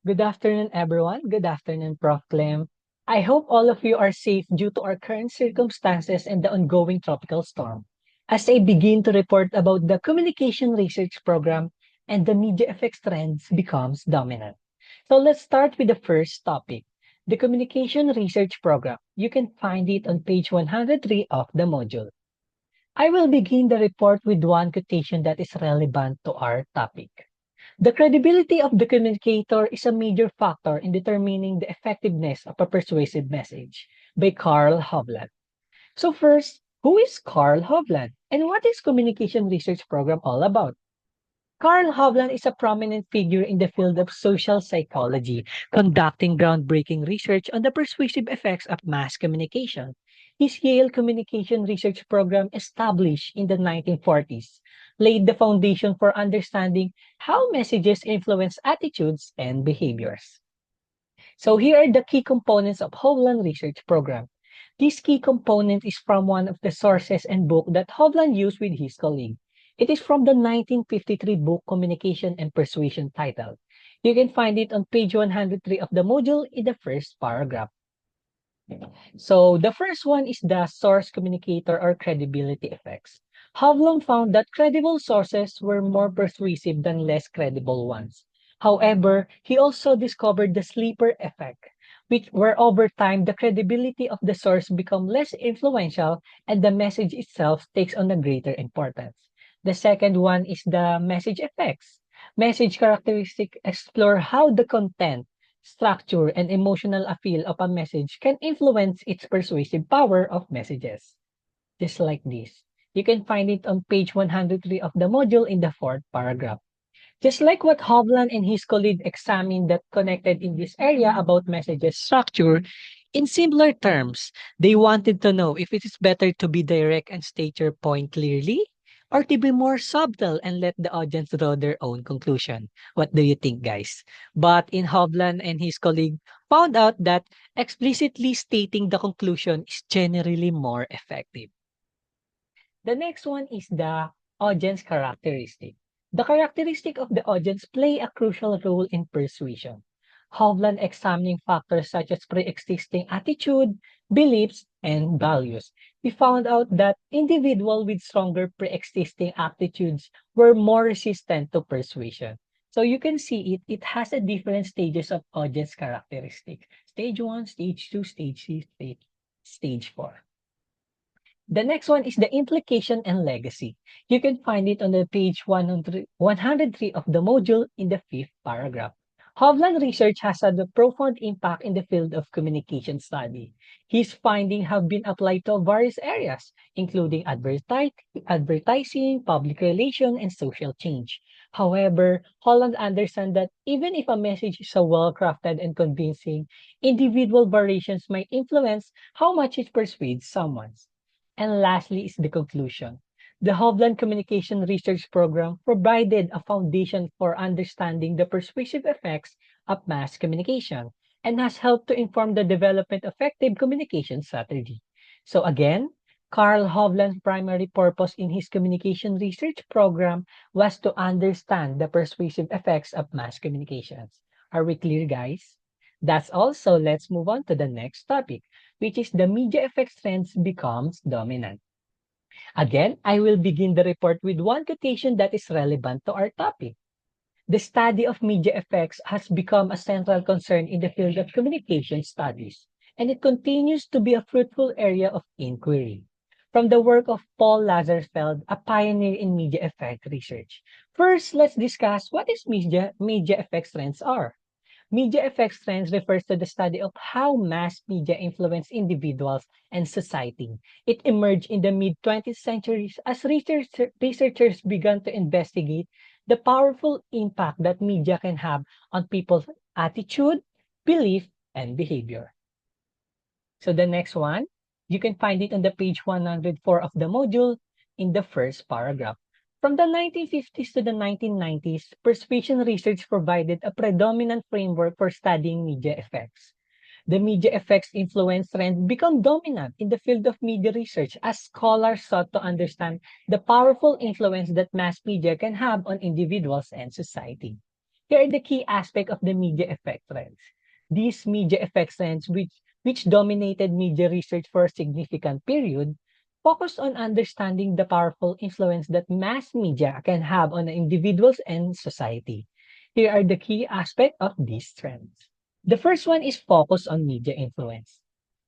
Good afternoon, everyone. Good afternoon, Prof. Clem. I hope all of you are safe due to our current circumstances and the ongoing tropical storm. As I begin to report about the communication research program and the media effects trends becomes dominant. So let's start with the first topic, the communication research program. You can find it on page 103 of the module. I will begin the report with one quotation that is relevant to our topic. The credibility of the communicator is a major factor in determining the effectiveness of a persuasive message by Carl Hovland. So first, who is Carl Hovland and what is communication research program all about? Carl Hovland is a prominent figure in the field of social psychology, conducting groundbreaking research on the persuasive effects of mass communication. His Yale Communication Research Program, established in the 1940s, laid the foundation for understanding how messages influence attitudes and behaviors. So here are the key components of Hovland Research Program. This key component is from one of the sources and book that Hovland used with his colleague. It is from the 1953 book Communication and Persuasion title. You can find it on page 103 of the module in the first paragraph. So the first one is the source communicator or credibility effects. Hovland found that credible sources were more persuasive than less credible ones. However, he also discovered the sleeper effect, which where over time the credibility of the source become less influential and the message itself takes on a greater importance. The second one is the message effects. Message characteristics explore how the content, structure, and emotional appeal of a message can influence its persuasive power of messages. Just like this. You can find it on page 103 of the module in the fourth paragraph. Just like what Hovland and his colleague examined that connected in this area about messages structure, in similar terms, they wanted to know if it is better to be direct and state your point clearly or to be more subtle and let the audience draw their own conclusion. What do you think, guys? But in Hovland and his colleague found out that explicitly stating the conclusion is generally more effective. The next one is the audience characteristic. The characteristic of the audience play a crucial role in persuasion. Hovland examining factors such as pre-existing attitude, beliefs, and values. We found out that individuals with stronger pre-existing aptitudes were more resistant to persuasion. So you can see it has a different stages of audience characteristic. Stage 1, stage 2, stage 3, stage 4. The next one is the implication and legacy. You can find it on the page 103 of the module in the fifth paragraph. Hovland research has had a profound impact in the field of communication study. His findings have been applied to various areas, including advertising, public relations, and social change. However, Holland understands that even if a message is so well-crafted and convincing, individual variations might influence how much it persuades someone. And lastly is the conclusion. The Hovland Communication Research Program provided a foundation for understanding the persuasive effects of mass communication and has helped to inform the development of effective communication strategy. So again, Carl Hovland's primary purpose in his communication research program was to understand the persuasive effects of mass communications. Are we clear, guys? That's all. So let's move on to the next topic, which is the media effects trends becomes dominant. Again, I will begin the report with one quotation that is relevant to our topic. The study of media effects has become a central concern in the field of communication studies, and it continues to be a fruitful area of inquiry. From the work of Paul Lazarsfeld, a pioneer in media effect research. First, let's discuss what is media effects trends are. Media effects trends refers to the study of how mass media influence individuals and society. It emerged in the mid-20th century as researchers began to investigate the powerful impact that media can have on people's attitude, belief, and behavior. So the next one, you can find it on the page 104 of the module in the first paragraph. From the 1950s to the 1990s, persuasion research provided a predominant framework for studying media effects. The media effects influence trend become dominant in the field of media research as scholars sought to understand the powerful influence that mass media can have on individuals and society. Here are the key aspects of the media effect trends. These media effect trends, which dominated media research for a significant period, focus on understanding the powerful influence that mass media can have on individuals and society. Here are the key aspects of these trends. The first one is focus on media influence.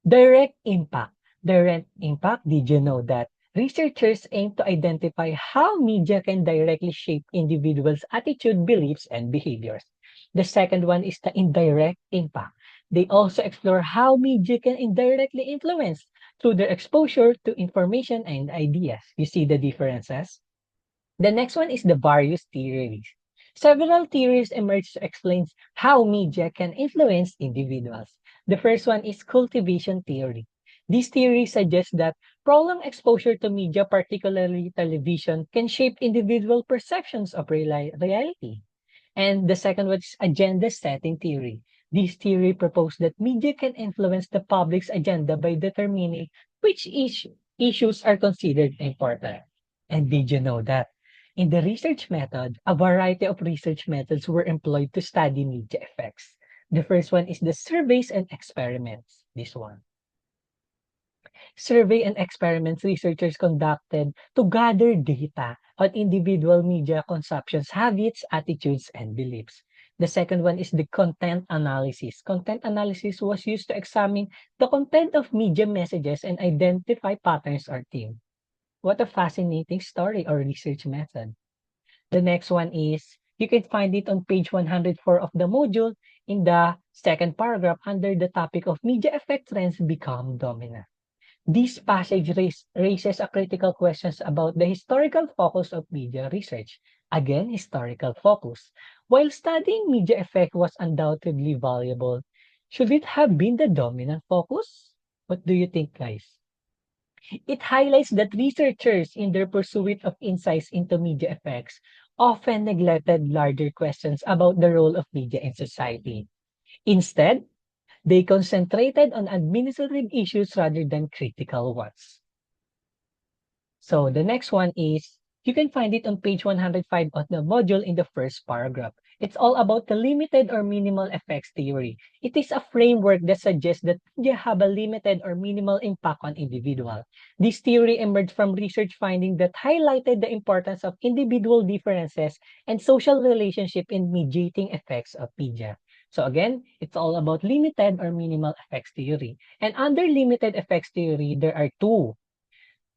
Direct impact. Direct impact, did you know that researchers aim to identify how media can directly shape individuals' attitude, beliefs, and behaviors. The second one is the indirect impact. They also explore how media can indirectly influence through their exposure to information and ideas. You see the differences? The next one is the various theories. Several theories emerge to explain how media can influence individuals. The first one is cultivation theory. This theory suggests that prolonged exposure to media, particularly television, can shape individual perceptions of reality. And the second one is agenda setting theory. This theory proposed that media can influence the public's agenda by determining which issues are considered important. And did you know that? In the research method, a variety of research methods were employed to study media effects. The first one is the surveys and experiments. This one. Survey and experiments researchers conducted to gather data on individual media consumptions, habits, attitudes, and beliefs. The second one is the content analysis. Content analysis was used to examine the content of media messages and identify patterns or themes. What a fascinating story or research method. The next one is, you can find it on page 104 of the module in the second paragraph under the topic of media effect trends become dominant. This passage raises a critical questions about the historical focus of media research. Again, historical focus. While studying media effect was undoubtedly valuable, should it have been the dominant focus? What do you think, guys? It highlights that researchers, in their pursuit of insights into media effects, often neglected larger questions about the role of media in society. Instead, they concentrated on administrative issues rather than critical ones. So the next one is, you can find it on page 105 of the module in the first paragraph. It's all about the limited or minimal effects theory. It is a framework that suggests that media have a limited or minimal impact on individual. This theory emerged from research findings that highlighted the importance of individual differences and social relationship in mediating effects of media. So again, it's all about limited or minimal effects theory. And under limited effects theory, there are two.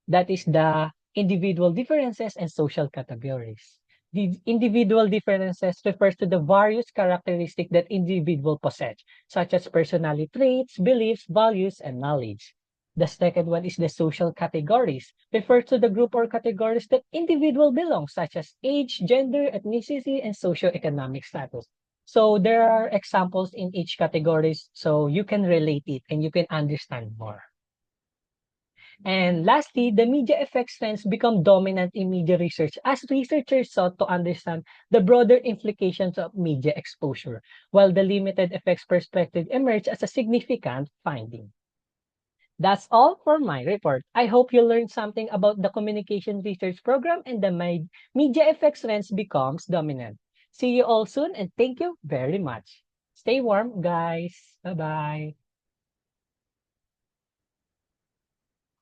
That is the individual differences and social categories. The individual differences refers to the various characteristics that individual possess, such as personality traits, beliefs, values, and knowledge. The second one is the social categories, refers to the group or categories that individual belong, such as age, gender, ethnicity, and socioeconomic status. So there are examples in each categories, so you can relate it and you can understand more. And lastly, the media effects trends become dominant in media research as researchers sought to understand the broader implications of media exposure, while the limited effects perspective emerged as a significant finding. That's all for my report. I hope you learned something about the communication research program and the media effects trends becomes dominant. See you all soon and thank you very much. Stay warm, guys. Bye-bye.